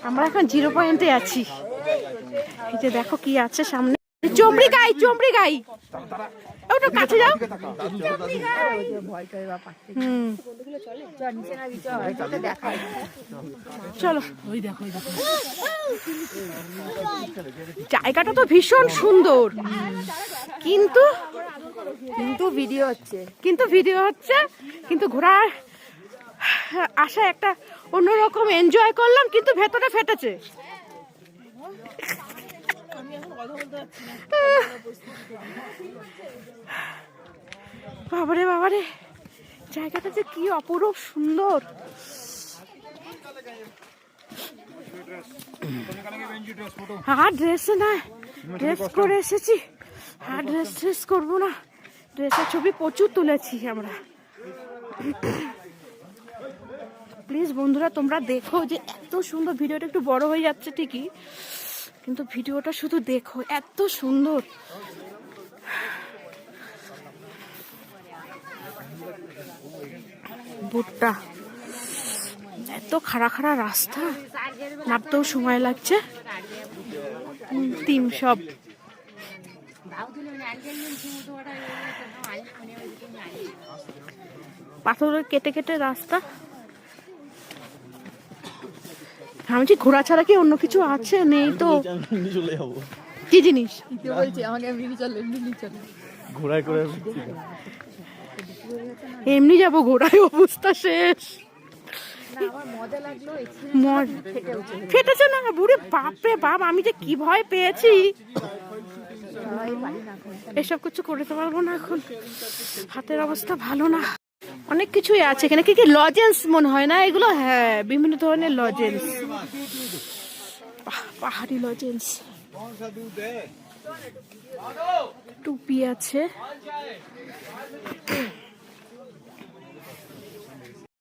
আমরা এখন 0 পয়েন্টে আছি। এই যে দেখো কি আছে সামনে, চমড়ি গাই, চমড়ি গাই। ওটা কাছে যাও। চলো, জায়গাটা তো ভীষণ সুন্দর, কিন্তু ভিডিও হচ্ছে, কিন্তু ঘোরার আশা একটা অন্যরকম এনজয় করলাম, কিন্তু ভেতরে ফেটেছে। বাবারে বাবারে, জায়গাটা যে কি অপরূপ সুন্দর। ড্রেস না, ড্রেস করে এসেছি, ড্রেস করবো না। ড্রেসের ছবি প্রচুর তুলেছি আমরা। প্লিজ বন্ধুরা, তোমরা দেখো যে এত সুন্দর। ভিডিওটা একটু বড় হয়ে যাচ্ছে ঠিকই, কিন্তু ভিডিওটা শুধু দেখো, এত সুন্দর। বুটটা এত খাড়া খাড়া রাস্তা, নামতেও সময় লাগছে। টিম সব পাথরের কেটে কেটে রাস্তা। আমি যে ঘোরা ছাড়া কি অন্য কিছু আছে? নেই তো। কি জিনিস এমনি যাবো, ঘোড়ায় অবস্থা শেষ। ফেটেছে না? বুড়ি বাপরে বাপ, আমি যে কি ভয় পেয়েছি। এসব কিছু করতে পারবো না এখন, হাতের অবস্থা ভালো না। অনেক কিছুই আছে এখানে। কি কি লজেন্স মনে হয় না এগুলো? হ্যাঁ, বিভিন্ন ধরনের লজেন্স, পাহাড়ি লজেন্স। টুপি আছে,